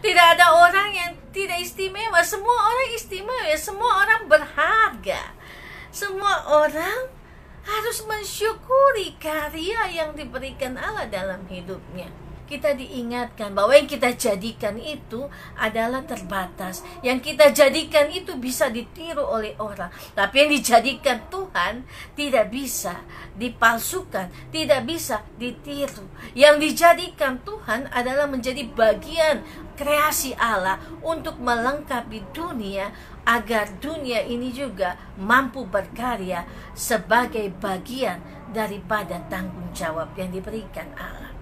Tidak ada orang yang tidak istimewa. Semua orang istimewa, semua orang berharga. Semua orang harus mensyukuri karya yang diberikan Allah dalam hidupnya. Kita diingatkan bahwa yang kita jadikan itu adalah terbatas. Yang kita jadikan itu bisa ditiru oleh orang. Tapi yang dijadikan Tuhan tidak bisa dipalsukan, tidak bisa ditiru. Yang dijadikan Tuhan adalah menjadi bagian kreasi Allah untuk melengkapi dunia, agar dunia ini juga mampu berkarya sebagai bagian daripada tanggung jawab yang diberikan Allah.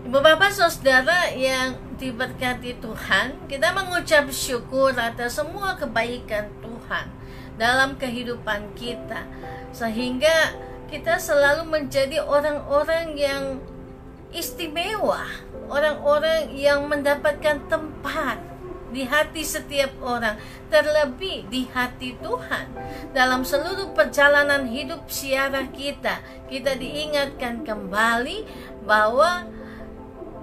Ibu bapak saudara yang diberkati Tuhan, kita mengucap syukur atas semua kebaikan Tuhan dalam kehidupan kita, sehingga kita selalu menjadi orang-orang yang istimewa, orang-orang yang mendapatkan tempat di hati setiap orang, terlebih di hati Tuhan. Dalam seluruh perjalanan hidup siarah kita diingatkan kembali bahwa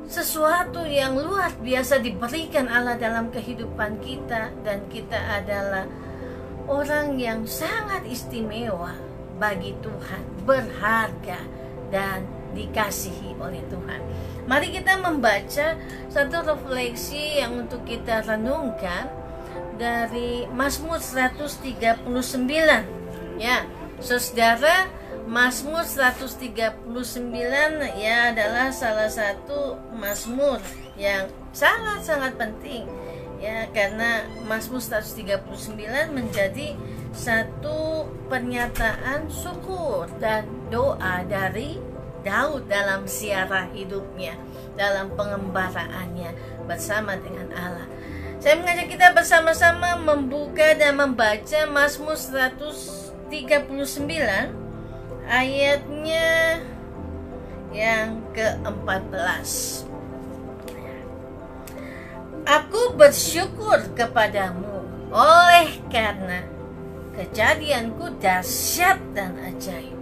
sesuatu yang luar biasa diberikan Allah dalam kehidupan kita, dan kita adalah orang yang sangat istimewa bagi Tuhan, berharga dan dikasihi oleh Tuhan. Mari kita membaca satu refleksi yang untuk kita renungkan dari Mazmur 139. Ya, saudara, Mazmur 139 ya adalah salah satu mazmur yang sangat-sangat penting ya, karena Mazmur 139 menjadi satu pernyataan syukur dan doa dari Daud dalam siarah hidupnya, dalam pengembaraannya bersama dengan Allah. Saya mengajak kita bersama-sama membuka dan membaca Mazmur 139 ayatnya yang ke-14. Aku bersyukur kepadamu oleh karena kejadianku dahsyat dan ajaib.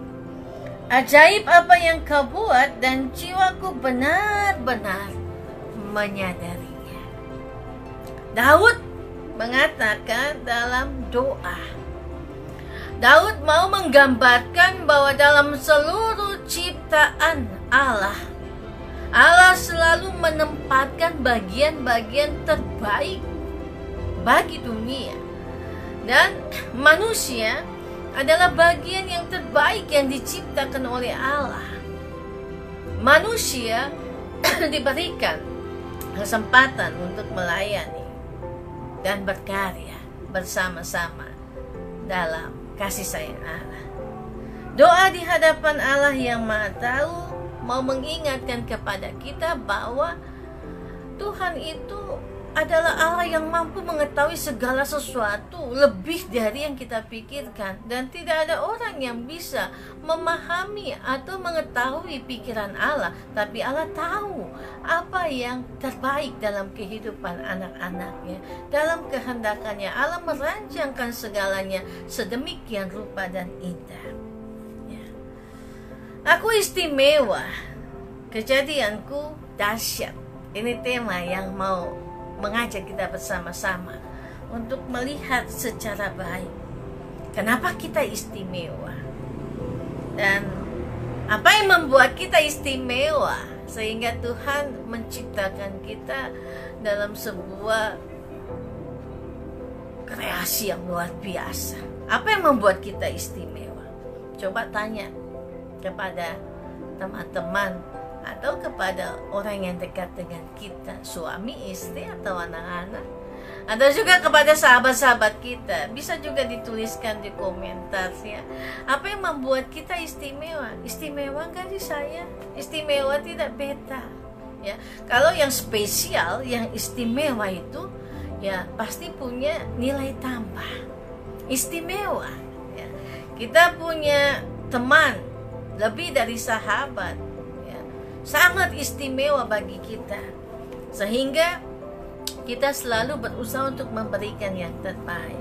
Ajaib apa yang kau buat, dan jiwaku benar-benar menyadarinya. Daud mengatakan dalam doa, Daud mau menggambarkan bahwa dalam seluruh ciptaan Allah, Allah selalu menempatkan bagian-bagian terbaik bagi dunia, dan manusia adalah bagian yang terbaik yang diciptakan oleh Allah. Manusia diberikan kesempatan untuk melayani dan berkarya bersama-sama dalam kasih sayang Allah. Doa di hadapan Allah yang Maha Tahu mau mengingatkan kepada kita bahwa Tuhan itu adalah Allah yang mampu mengetahui segala sesuatu lebih dari yang kita pikirkan, dan tidak ada orang yang bisa memahami atau mengetahui pikiran Allah, tapi Allah tahu apa yang terbaik dalam kehidupan anak-anaknya. Dalam kehendakannya Allah merancangkan segalanya sedemikian rupa dan indah ya. Aku istimewa, kejadianku dahsyat. Ini tema yang mau mengajak kita bersama-sama untuk melihat secara baik kenapa kita istimewa dan apa yang membuat kita istimewa, sehingga Tuhan menciptakan kita dalam sebuah kreasi yang luar biasa. Apa yang membuat kita istimewa? Coba tanya kepada teman-teman atau kepada orang yang dekat dengan kita, suami, istri, atau anak-anak, atau juga kepada sahabat-sahabat kita. Bisa juga dituliskan di komentar ya. Apa yang membuat kita istimewa? Istimewa gak sih saya? Istimewa tidak beda ya. Kalau yang spesial, yang istimewa itu ya pasti punya nilai tambah. Istimewa ya. Kita punya teman lebih dari sahabat, sangat istimewa bagi kita, sehingga kita selalu berusaha untuk memberikan yang terbaik.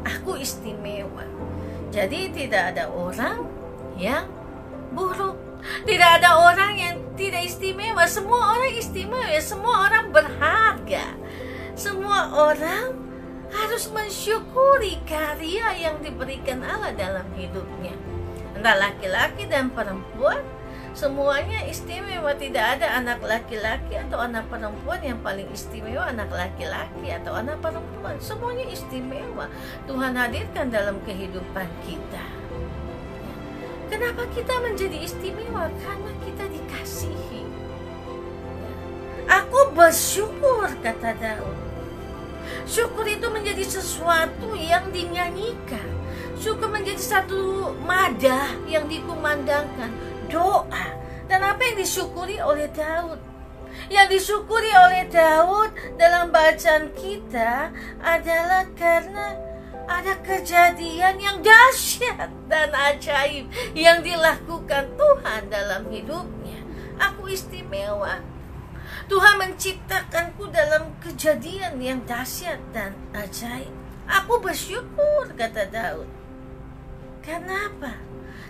Aku istimewa, jadi tidak ada orang yang buruk. Tidak ada orang yang tidak istimewa. Semua orang istimewa, semua orang berharga. Semua orang harus mensyukuri karya yang diberikan Allah dalam hidupnya. Entah laki-laki dan perempuan, semuanya istimewa. Tidak ada anak laki-laki atau anak perempuan yang paling istimewa, anak laki-laki atau anak perempuan. Semuanya istimewa. Tuhan hadirkan dalam kehidupan kita. Kenapa kita menjadi istimewa? Karena kita dikasihi. Aku bersyukur, kata Daud. Syukur itu menjadi sesuatu yang dinyanyikan. Syukur menjadi satu madah yang dikumandangkan, doa. Dan apa yang disyukuri oleh Daud? Yang disyukuri oleh Daud dalam bacaan kita adalah karena ada kejadian yang dahsyat dan ajaib yang dilakukan Tuhan dalam hidupnya. Aku istimewa. Tuhan menciptakanku dalam kejadian yang dahsyat dan ajaib. Aku bersyukur, kata Daud. Kenapa?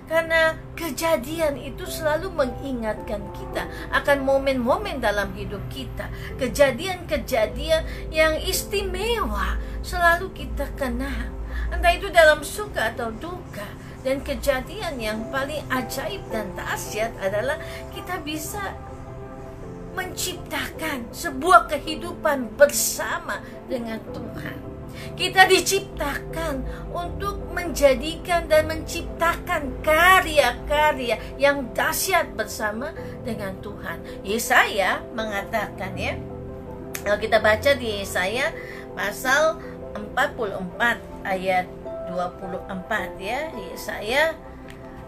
Karena kejadian itu selalu mengingatkan kita akan momen-momen dalam hidup kita. Kejadian-kejadian yang istimewa selalu kita kenal. Entah itu dalam suka atau duka. Dan kejadian yang paling ajaib dan dahsyat adalah kita bisa menciptakan sebuah kehidupan bersama dengan Tuhan. Kita diciptakan untuk menjadikan dan menciptakan karya-karya yang dahsyat bersama dengan Tuhan. Yesaya mengatakan, ya, kalau kita baca di Yesaya pasal 44 ayat 24, ya, Yesaya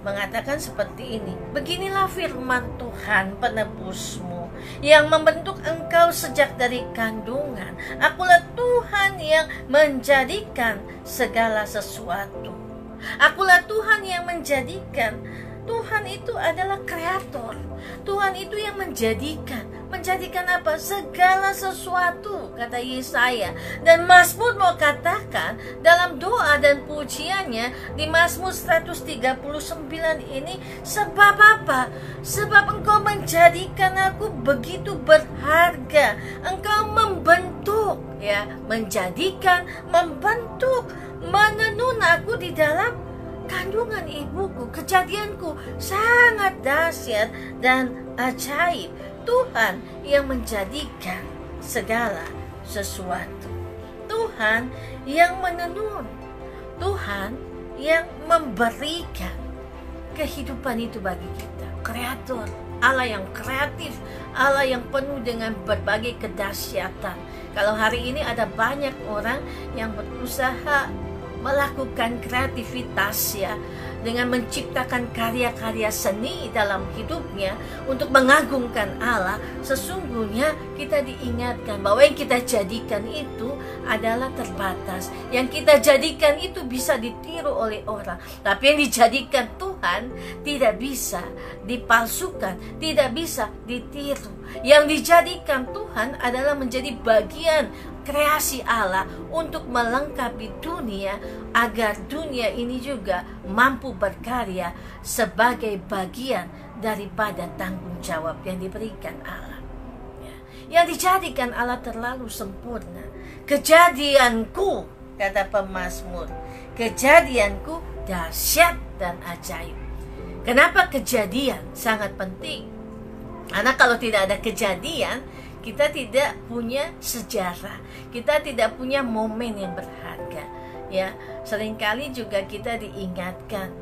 mengatakan seperti ini. Beginilah firman Tuhan penebusmu yang membentuk engkau sejak dari kandungan. Akulah Tuhan yang menjadikan segala sesuatu. Akulah Tuhan yang menjadikan. Tuhan itu adalah kreator. Tuhan itu yang menjadikan. Menjadikan apa? Segala sesuatu, kata Yesaya. Dan Mazmur mau katakan dalam doa dan pujiannya di Mazmur 139 ini, sebab apa? Sebab engkau menjadikan aku begitu berharga. Engkau membentuk, ya, menjadikan, membentuk, menenun aku di dalam kandungan ibuku. Kejadianku sangat dahsyat dan ajaib. Tuhan yang menjadikan segala sesuatu. Tuhan yang menenun. Tuhan yang memberikan kehidupan itu bagi kita. Kreator, Allah yang kreatif, Allah yang penuh dengan berbagai kedahsyatan. Kalau hari ini ada banyak orang yang berusaha melakukan kreativitas, ya, dengan menciptakan karya-karya seni dalam hidupnya untuk mengagungkan Allah. Sesungguhnya kita diingatkan bahwa yang kita jadikan itu adalah terbatas. Yang kita jadikan itu bisa ditiru oleh orang, tapi yang dijadikan Tuhan tidak bisa dipalsukan, tidak bisa ditiru. Yang dijadikan Tuhan adalah menjadi bagian kreasi Allah untuk melengkapi dunia, agar dunia ini juga mampu berkarya sebagai bagian daripada tanggung jawab yang diberikan Allah. Yang dijadikan Allah terlalu sempurna. Kejadianku, kata pemazmur, kejadianku dahsyat dan ajaib. Kenapa kejadian sangat penting? Karena kalau tidak ada kejadian, kita tidak punya sejarah, kita tidak punya momen yang berharga. Ya, seringkali juga kita diingatkan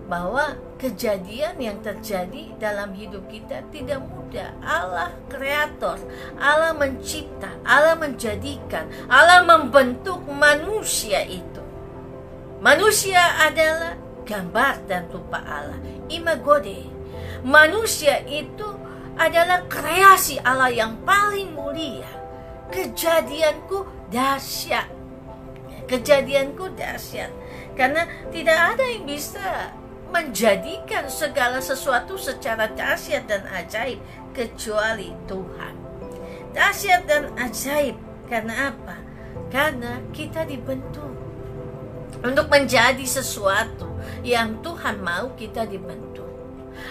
bahwa kejadian yang terjadi dalam hidup kita tidak mudah. Allah kreator, Allah mencipta, Allah menjadikan, Allah membentuk manusia itu. Manusia adalah gambar dan rupa Allah, imago Dei. Manusia itu adalah kreasi Allah yang paling mulia. Kejadianku dahsyat. Kejadianku dahsyat. Karena tidak ada yang bisa menjadikan segala sesuatu secara dahsyat dan ajaib kecuali Tuhan. Dahsyat dan ajaib. Karena apa? Karena kita dibentuk untuk menjadi sesuatu yang Tuhan mau kita dibentuk.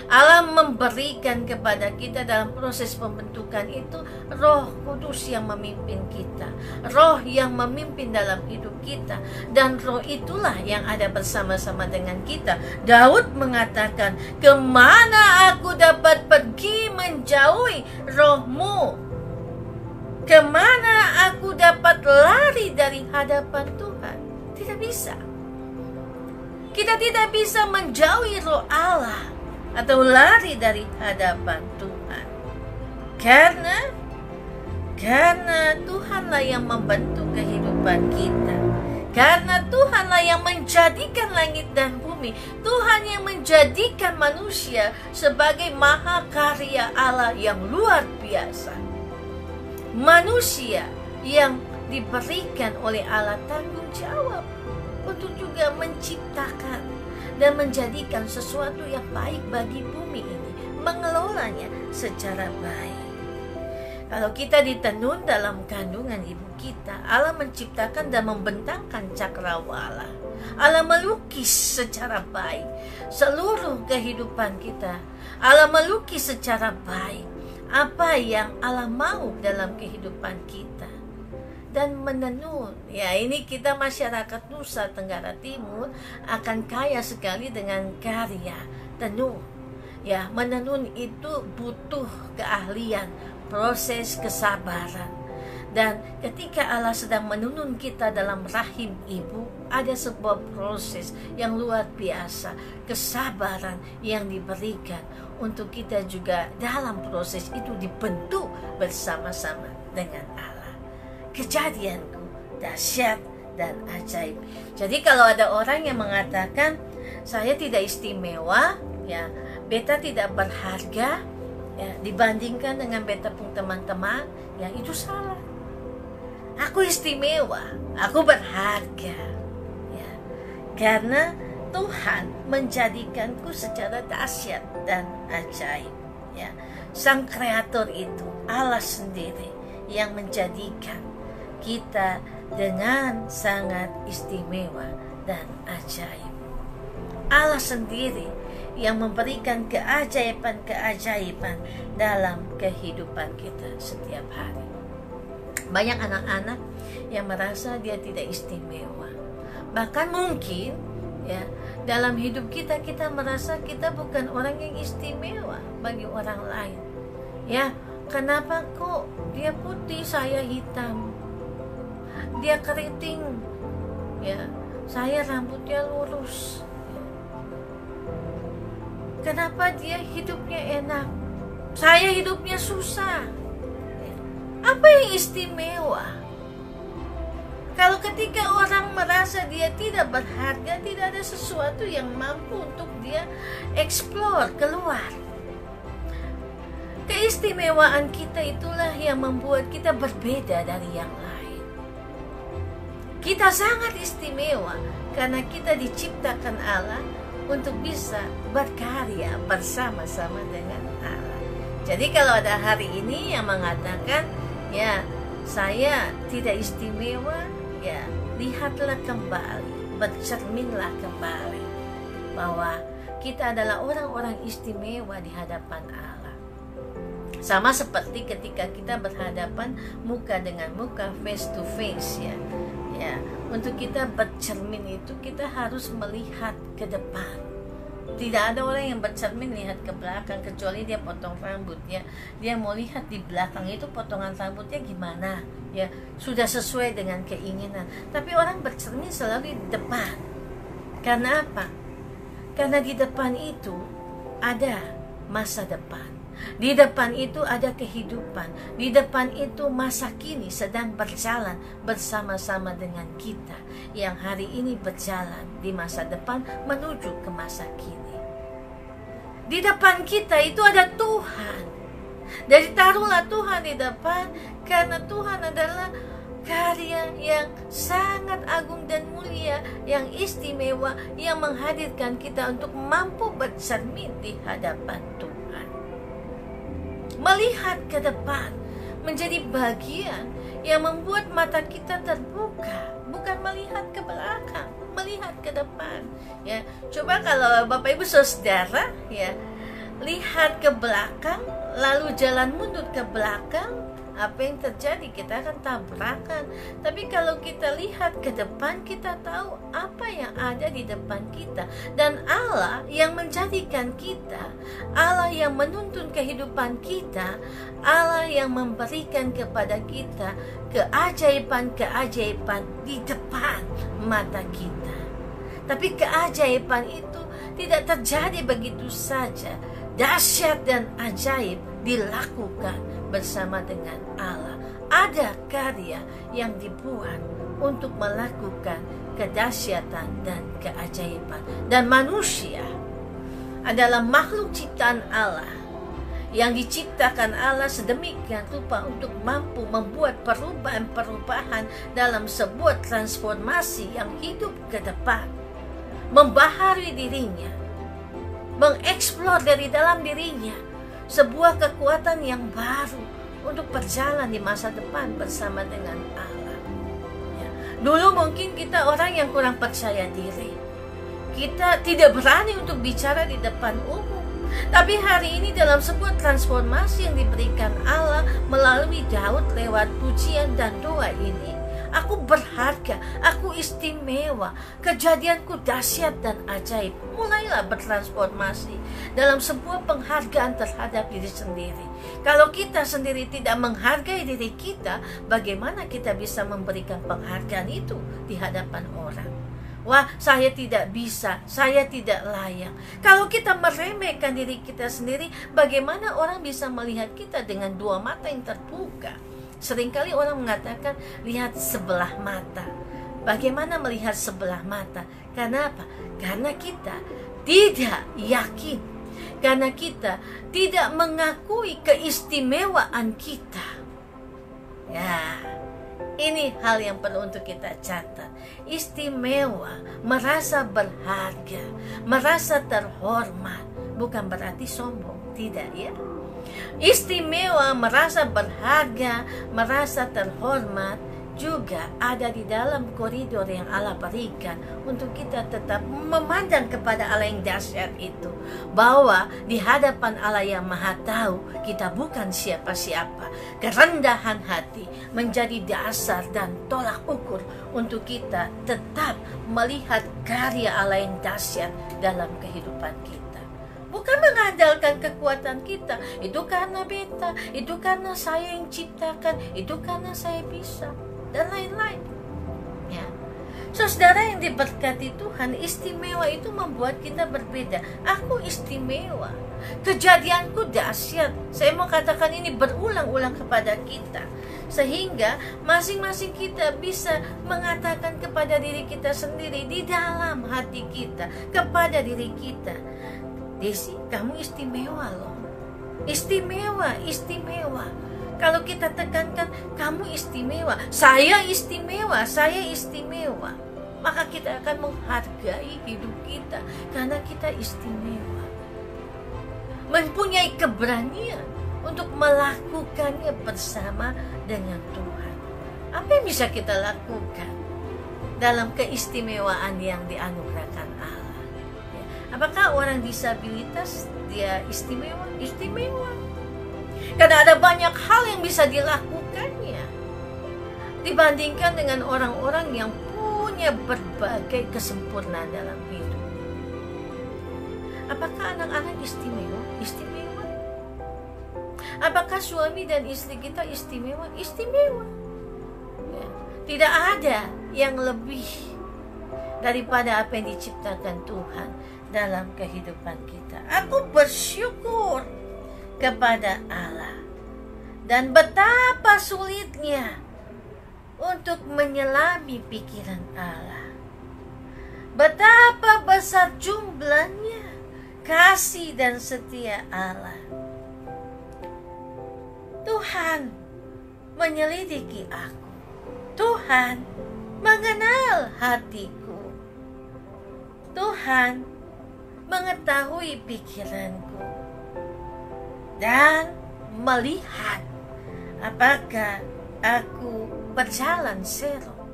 Allah memberikan kepada kita dalam proses pembentukan itu Roh Kudus yang memimpin kita, Roh yang memimpin dalam hidup kita, dan Roh itulah yang ada bersama-sama dengan kita. Daud mengatakan, kemana aku dapat pergi menjauhi Roh-Mu? Kemana aku dapat lari dari hadapan Tuhan? Tidak bisa. Kita tidak bisa menjauhi Roh Allah atau lari dari hadapan Tuhan. Karena Tuhanlah yang membentuk kehidupan kita. Karena Tuhanlah yang menjadikan langit dan bumi. Tuhan yang menjadikan manusia sebagai mahakarya Allah yang luar biasa. Manusia yang diberikan oleh Allah tanggung jawab untuk juga menciptakan dan menjadikan sesuatu yang baik bagi bumi ini, mengelolanya secara baik. Kalau kita ditenun dalam kandungan ibu kita, Allah menciptakan dan membentangkan cakrawala. Allah melukis secara baik seluruh kehidupan kita. Allah melukis secara baik apa yang Allah mau dalam kehidupan kita. Dan menenun, ya ini kita masyarakat Nusa Tenggara Timur akan kaya sekali dengan karya tenun. Ya, menenun itu butuh keahlian, proses kesabaran. Dan ketika Allah sedang menenun kita dalam rahim ibu, ada sebuah proses yang luar biasa, kesabaran yang diberikan untuk kita juga dalam proses itu dibentuk bersama-sama dengan Allah. Kejadianku dahsyat dan ajaib. Jadi kalau ada orang yang mengatakan saya tidak istimewa, ya beta tidak berharga, ya dibandingkan dengan beta pun teman-teman, ya itu salah. Aku istimewa, aku berharga, ya karena Tuhan menjadikanku secara dahsyat dan ajaib. Ya, Sang Kreator itu Allah sendiri yang menjadikan kita dengan sangat istimewa dan ajaib. Allah sendiri yang memberikan keajaiban-keajaiban dalam kehidupan kita setiap hari. Banyak anak-anak yang merasa dia tidak istimewa. Bahkan mungkin ya dalam hidup kita merasa kita bukan orang yang istimewa bagi orang lain. Ya, kenapa kok dia putih, saya hitam? Dia keriting, ya saya rambutnya lurus. Kenapa dia hidupnya enak, saya hidupnya susah? Apa yang istimewa? Kalau ketika orang merasa dia tidak berharga, tidak ada sesuatu yang mampu untuk dia eksplor keluar. Keistimewaan kita itulah yang membuat kita berbeda dari yang lain. Kita sangat istimewa karena kita diciptakan Allah untuk bisa berkarya bersama-sama dengan Allah. Jadi kalau ada hari ini yang mengatakan, ya saya tidak istimewa, ya lihatlah kembali, bercerminlah kembali bahwa kita adalah orang-orang istimewa di hadapan Allah. Sama seperti ketika kita berhadapan muka dengan muka, face to face, ya. Ya, untuk kita bercermin itu kita harus melihat ke depan. Tidak ada orang yang bercermin lihat ke belakang kecuali dia potong rambutnya. Dia mau lihat di belakang itu potongan rambutnya gimana, ya sudah sesuai dengan keinginan. Tapi orang bercermin selalu di depan. Karena apa? Karena di depan itu ada masa depan. Di depan itu ada kehidupan. Di depan itu masa kini sedang berjalan bersama-sama dengan kita yang hari ini berjalan di masa depan menuju ke masa kini. Di depan kita itu ada Tuhan. Dari taruhlah Tuhan di depan, karena Tuhan adalah karya yang sangat agung dan mulia, yang istimewa, yang menghadirkan kita untuk mampu bercermin di hadapan Tuhan. Melihat ke depan menjadi bagian yang membuat mata kita terbuka, bukan melihat ke belakang, melihat ke depan. Ya, coba kalau Bapak Ibu Saudara, ya lihat ke belakang, lalu jalan mundur ke belakang, apa yang terjadi? Kita akan tabrakan. Tapi kalau kita lihat ke depan, kita tahu apa yang ada di depan kita. Dan Allah yang menjadikan kita, Allah yang menuntun kehidupan kita, Allah yang memberikan kepada kita keajaiban-keajaiban di depan mata kita. Tapi keajaiban itu tidak terjadi begitu saja. Dahsyat dan ajaib dilakukan bersama dengan Allah. Ada karya yang dibuat untuk melakukan kedahsyatan dan keajaiban. Dan manusia adalah makhluk ciptaan Allah yang diciptakan Allah sedemikian rupa untuk mampu membuat perubahan-perubahan dalam sebuah transformasi yang hidup ke depan, membaharui dirinya, mengeksplor dari dalam dirinya sebuah kekuatan yang baru untuk berjalan di masa depan bersama dengan Allah. Ya. Dulu mungkin kita orang yang kurang percaya diri, kita tidak berani untuk bicara di depan umum. Tapi hari ini dalam sebuah transformasi yang diberikan Allah melalui Daud lewat pujian dan doa ini, aku berharga, aku istimewa, kejadianku dahsyat dan ajaib. Mulailah bertransformasi dalam sebuah penghargaan terhadap diri sendiri. Kalau kita sendiri tidak menghargai diri kita, bagaimana kita bisa memberikan penghargaan itu di hadapan orang? Wah, saya tidak bisa, saya tidak layak. Kalau kita meremehkan diri kita sendiri, bagaimana orang bisa melihat kita dengan dua mata yang terbuka? Seringkali orang mengatakan, lihat sebelah mata. Bagaimana melihat sebelah mata? Karena apa? Karena kita tidak yakin. Karena kita tidak mengakui keistimewaan kita. Ya, ini hal yang perlu untuk kita catat. Istimewa, merasa berharga, merasa terhormat, bukan berarti sombong, tidak ya. Istimewa, merasa berharga, merasa terhormat juga ada di dalam koridor yang Allah berikan untuk kita tetap memandang kepada Allah yang dahsyat itu, bahwa di hadapan Allah yang Maha Tahu kita bukan siapa-siapa. Kerendahan hati menjadi dasar dan tolak ukur untuk kita tetap melihat karya Allah yang dahsyat dalam kehidupan kita. Bukan mengandalkan kekuatan kita, itu karena beta, itu karena saya yang ciptakan, itu karena saya bisa, dan lain-lain. Ya. Saudara yang diberkati Tuhan, istimewa itu membuat kita berbeda. Aku istimewa, kejadianku dahsyat. Saya mau katakan ini berulang-ulang kepada kita, sehingga masing-masing kita bisa mengatakan kepada diri kita sendiri, di dalam hati kita, kepada diri kita, Desi, kamu istimewa loh. Istimewa, istimewa. Kalau kita tekankan, kamu istimewa, saya istimewa, maka kita akan menghargai hidup kita karena kita istimewa. Mempunyai keberanian untuk melakukannya bersama dengan Tuhan. Apa yang bisa kita lakukan dalam keistimewaan yang dianugerahkan Allah? Ya. Apakah orang disabilitas dia istimewa? Istimewa. Karena ada banyak hal yang bisa dilakukannya dibandingkan dengan orang-orang yang punya berbagai kesempurnaan dalam hidup. Apakah anak-anak istimewa? Istimewa. Apakah suami dan istri kita istimewa? Istimewa. Ya. Tidak ada yang lebih daripada apa yang diciptakan Tuhan dalam kehidupan kita. Aku bersyukur kepada Allah, dan betapa sulitnya untuk menyelami pikiran Allah. Betapa besar jumlahnya kasih dan setia Allah. Tuhan menyelidiki aku. Tuhan mengenal hatiku. Tuhan mengetahui pikiranku dan melihat apakah aku berjalan serong.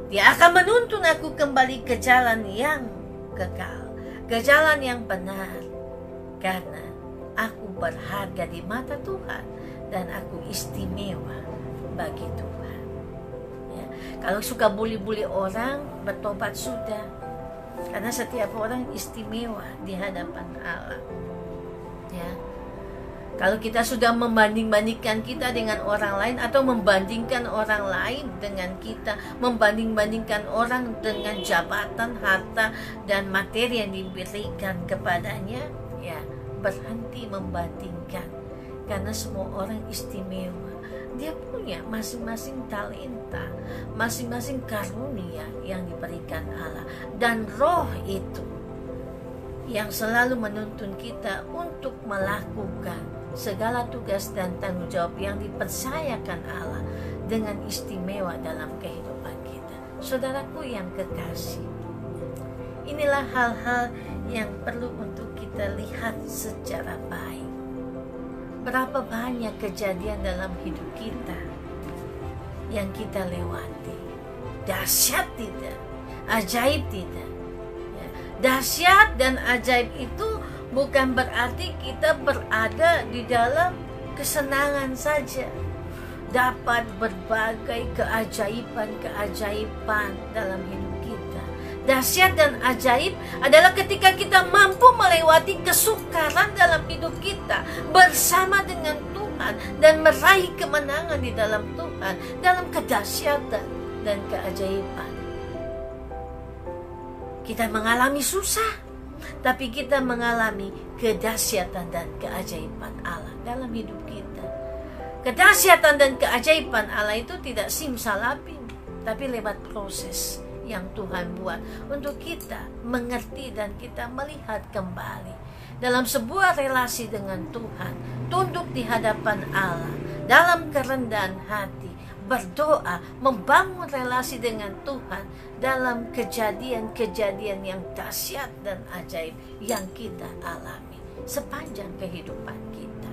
Dia akan menuntun aku kembali ke jalan yang kekal, ke jalan yang benar, karena aku berharga di mata Tuhan dan aku istimewa bagi Tuhan. Ya. Kalau suka bully-bully orang, bertobat sudah, karena setiap orang istimewa di hadapan Allah. Ya. Kalau kita sudah membanding-bandingkan kita dengan orang lain, atau membandingkan orang lain dengan kita, membanding-bandingkan orang dengan jabatan, harta, dan materi yang diberikan kepadanya, ya, berhenti membandingkan. Karena semua orang istimewa. Dia punya masing-masing talenta, masing-masing karunia yang diberikan Allah. Dan roh itu yang selalu menuntun kita untuk melakukan segala tugas dan tanggung jawab yang dipercayakan Allah dengan istimewa dalam kehidupan kita. Saudaraku yang kekasih, inilah hal-hal yang perlu untuk kita lihat secara baik. Berapa banyak kejadian dalam hidup kita yang kita lewati, dahsyat tidak, ajaib tidak. Dahsyat dan ajaib itu bukan berarti kita berada di dalam kesenangan saja. Dapat berbagai keajaiban dalam hidup kita. Dahsyat dan ajaib adalah ketika kita mampu melewati kesukaran dalam hidup kita bersama dengan Tuhan dan meraih kemenangan di dalam Tuhan, dalam kedahsyatan dan keajaiban. Kita mengalami susah, tapi kita mengalami kedahsyatan dan keajaiban Allah dalam hidup kita. Kedahsyatan dan keajaiban Allah itu tidak simsalabim, tapi lewat proses yang Tuhan buat untuk kita mengerti dan kita melihat kembali dalam sebuah relasi dengan Tuhan, tunduk di hadapan Allah, dalam kerendahan hati, berdoa, membangun relasi dengan Tuhan dalam kejadian-kejadian yang dahsyat dan ajaib yang kita alami sepanjang kehidupan kita.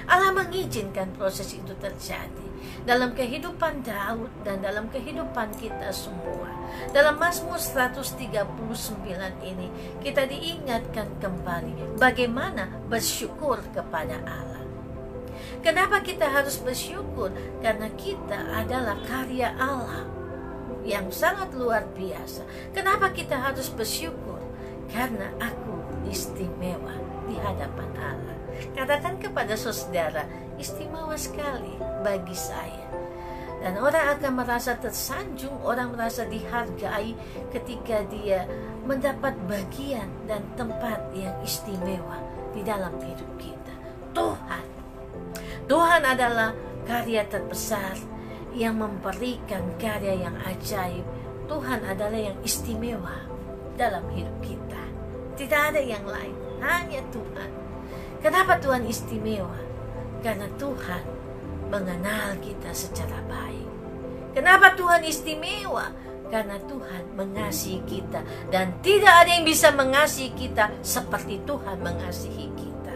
Allah mengizinkan proses itu terjadi dalam kehidupan Daud dan dalam kehidupan kita semua. Dalam Mazmur 139 ini kita diingatkan kembali bagaimana bersyukur kepada Allah. Kenapa kita harus bersyukur? Karena kita adalah karya Allah yang sangat luar biasa. Kenapa kita harus bersyukur? Karena aku istimewa di hadapan Allah. Katakan kepada saudara, istimewa sekali bagi saya. Dan orang akan merasa tersanjung, orang merasa dihargai ketika dia mendapat bagian dan tempat yang istimewa di dalam hidup kita. Tuhan adalah karya terbesar yang memberikan karya yang ajaib. Tuhan adalah yang istimewa dalam hidup kita. Tidak ada yang lain, hanya Tuhan. Kenapa Tuhan istimewa? Karena Tuhan mengenal kita secara baik. Kenapa Tuhan istimewa? Karena Tuhan mengasihi kita. Dan tidak ada yang bisa mengasihi kita seperti Tuhan mengasihi kita.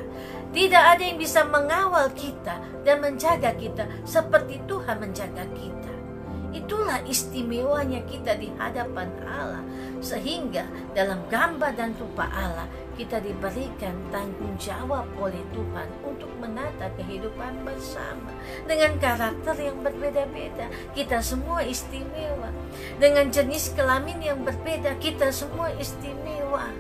Tidak ada yang bisa mengawal kita dan menjaga kita seperti Tuhan menjaga kita. Itulah istimewanya kita di hadapan Allah. Sehingga dalam gambar dan rupa Allah kita diberikan tanggung jawab oleh Tuhan untuk menata kehidupan bersama. Dengan karakter yang berbeda-beda, kita semua istimewa. Dengan jenis kelamin yang berbeda, kita semua istimewa.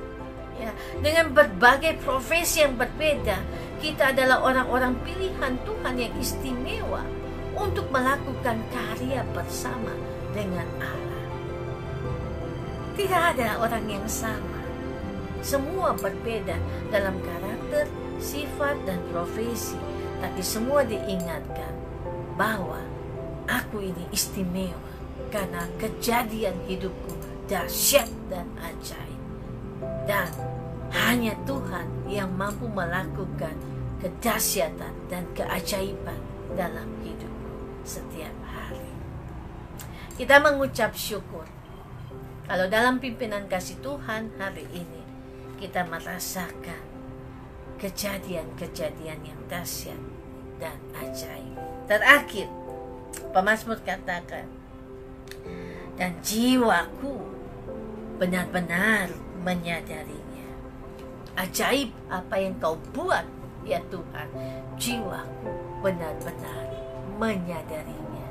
Ya, dengan berbagai profesi yang berbeda, kita adalah orang-orang pilihan Tuhan yang istimewa untuk melakukan karya bersama dengan Allah. Tidak ada orang yang sama. Semua berbeda dalam karakter, sifat, dan profesi, tapi semua diingatkan bahwa aku ini istimewa karena kejadian hidupku dahsyat dan ajaib. Dan hanya Tuhan yang mampu melakukan kedahsyatan dan keajaiban dalam hidupku setiap hari. Kita mengucap syukur kalau dalam pimpinan kasih Tuhan hari ini kita merasakan kejadian-kejadian yang dahsyat dan ajaib. Terakhir, pemazmur katakan, dan jiwaku benar-benar menyadarinya. ajaib apa yang kau buat, ya Tuhan. Jiwaku benar-benar menyadarinya,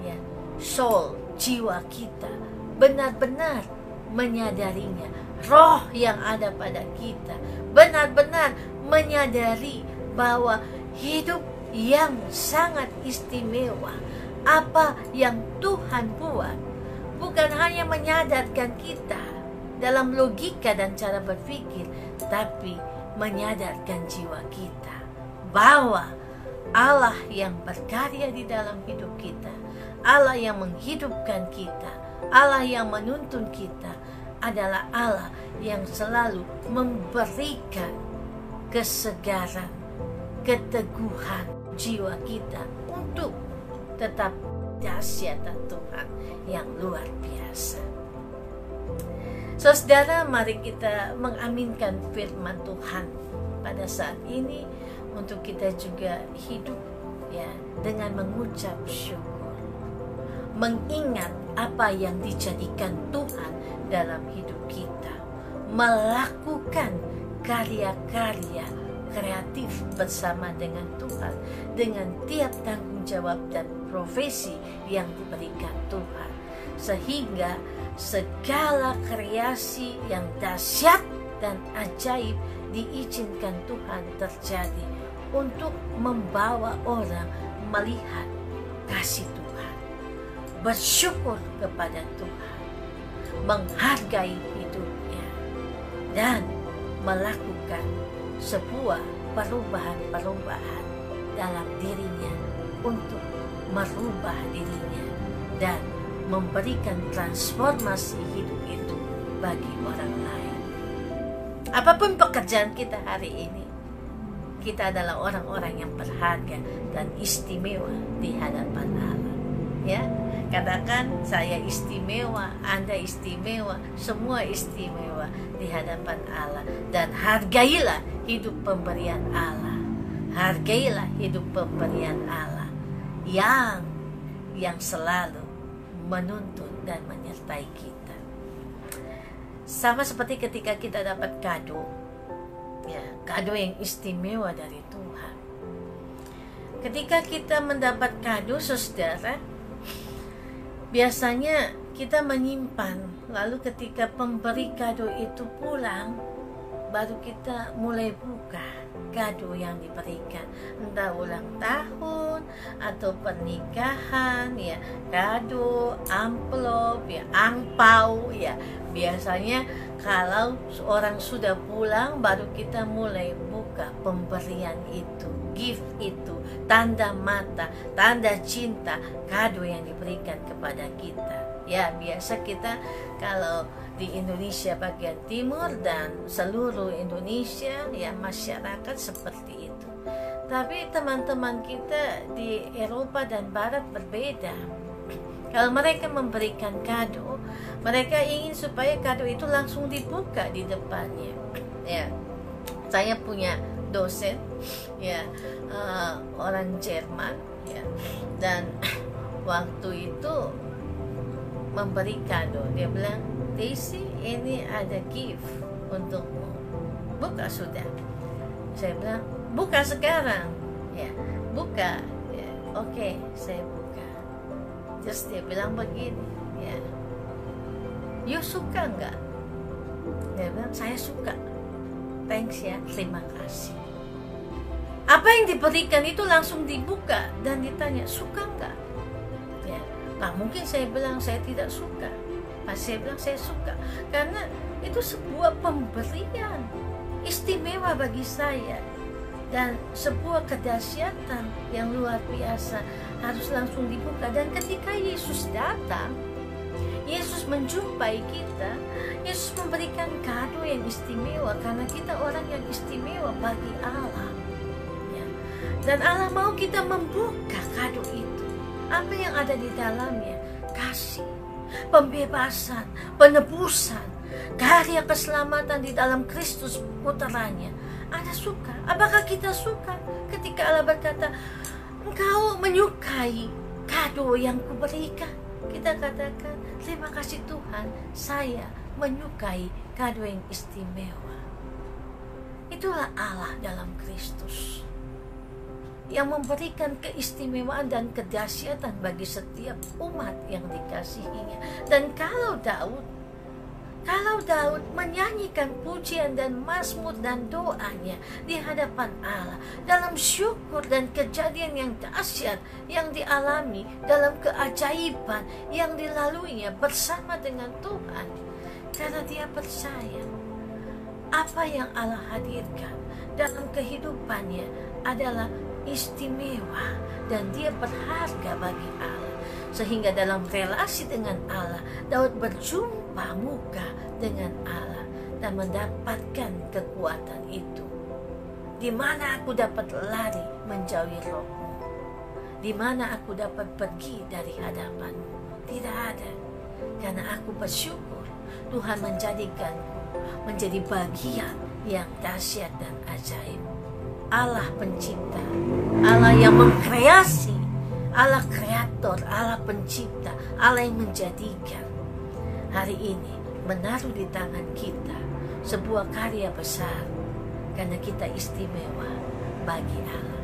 ya. Soul, jiwa kita benar-benar menyadarinya. Roh yang ada pada kita benar-benar menyadari bahwa hidup yang sangat istimewa, apa yang Tuhan buat, bukan hanya menyadarkan kita dalam logika dan cara berpikir, tapi menyadarkan jiwa kita bahwa Allah yang berkarya di dalam hidup kita, Allah yang menghidupkan kita, Allah yang menuntun kita adalah Allah yang selalu memberikan kesegaran, keteguhan jiwa kita untuk tetap dahsyat Tuhan yang luar biasa. Saudara, mari kita mengaminkan firman Tuhan pada saat ini untuk kita juga hidup, ya, dengan mengucap syukur, mengingat apa yang dijadikan Tuhan dalam hidup kita, melakukan karya-karya kreatif bersama dengan Tuhan, dengan tiap tanggung jawab dan profesi yang diberikan Tuhan, sehingga segala kreasi yang dahsyat dan ajaib diizinkan Tuhan terjadi untuk membawa orang melihat kasih Tuhan, bersyukur kepada Tuhan, menghargai hidupnya, dan melakukan sebuah perubahan-perubahan dalam dirinya untuk merubah dirinya dan memberikan transformasi hidup itu bagi orang lain. Apapun pekerjaan kita hari ini, kita adalah orang-orang yang berharga dan istimewa di hadapan Allah. Ya, katakan, saya istimewa, Anda istimewa, semua istimewa di hadapan Allah. Dan hargailah hidup pemberian Allah. Hargailah hidup pemberian Allah yang selalu menuntun dan menyertai kita. Sama seperti ketika kita dapat kado, ya, kado yang istimewa dari Tuhan. Ketika kita mendapat kado, saudara, biasanya kita menyimpan, lalu ketika pemberi kado itu pulang, baru kita mulai buka kado yang diberikan, entah ulang tahun atau pernikahan, ya, kado, amplop, ya, angpau, ya. Biasanya kalau orang sudah pulang, baru kita mulai buka pemberian itu, gift itu, tanda mata, tanda cinta, kado yang diberikan kepada kita. Ya, biasa kita kalau di Indonesia bagian timur dan seluruh Indonesia, ya, masyarakat seperti itu. Tapi teman-teman kita di Eropa dan Barat berbeda. Kalau mereka memberikan kado, mereka ingin supaya kado itu langsung dibuka di depannya. Ya, saya punya dosen, ya, orang Jerman, ya, dan waktu itu memberi kado, dia bilang, Daisy, ini ada gift untukmu, buka sudah. Saya bilang, buka sekarang, ya, buka, ya, oke, saya buka. Terus dia bilang begini, ya, you suka nggak? Dia bilang, saya suka. Thanks ya, terima kasih. Apa yang diberikan itu langsung dibuka dan ditanya, suka nggak? Ya, nah mungkin saya bilang saya tidak suka. Pas saya bilang saya suka, karena itu sebuah pemberian istimewa bagi saya dan sebuah kedahsyatan yang luar biasa, harus langsung dibuka. Dan ketika Yesus datang, Yesus menjumpai kita, Yesus memberikan kado yang istimewa karena kita orang yang istimewa bagi Allah, ya. Dan Allah mau kita membuka kado itu. Apa yang ada di dalamnya? Kasih, pembebasan, penebusan, karya keselamatan di dalam Kristus putranya. Anda suka? Apakah kita suka ketika Allah berkata, engkau menyukai kado yang kuberikan? Kita katakan, terima kasih Tuhan, saya menyukai kado yang istimewa. Itulah Allah dalam Kristus yang memberikan keistimewaan dan kedahsyatan bagi setiap umat yang dikasihinya. Dan kalau Daud menyanyikan pujian dan mazmur dan doanya di hadapan Allah dalam syukur dan kejadian yang dahsyat yang dialami, dalam keajaiban yang dilaluinya bersama dengan Tuhan, karena dia percaya apa yang Allah hadirkan dalam kehidupannya adalah istimewa dan dia berharga bagi Allah. Sehingga dalam relasi dengan Allah, Daud berjumpa muka dengan Allah dan mendapatkan kekuatan itu. Di mana aku dapat lari menjauhi Roh-Mu? Di mana aku dapat pergi dari hadapan-Mu? Tidak ada. Karena aku bersyukur Tuhan menjadikanku menjadi bagian yang dahsyat dan ajaib. Allah pencipta, Allah yang mengkreasi, Allah kreator, Allah pencipta, Allah yang menjadikan. Hari ini menaruh di tangan kita sebuah karya besar, karena kita istimewa bagi Allah.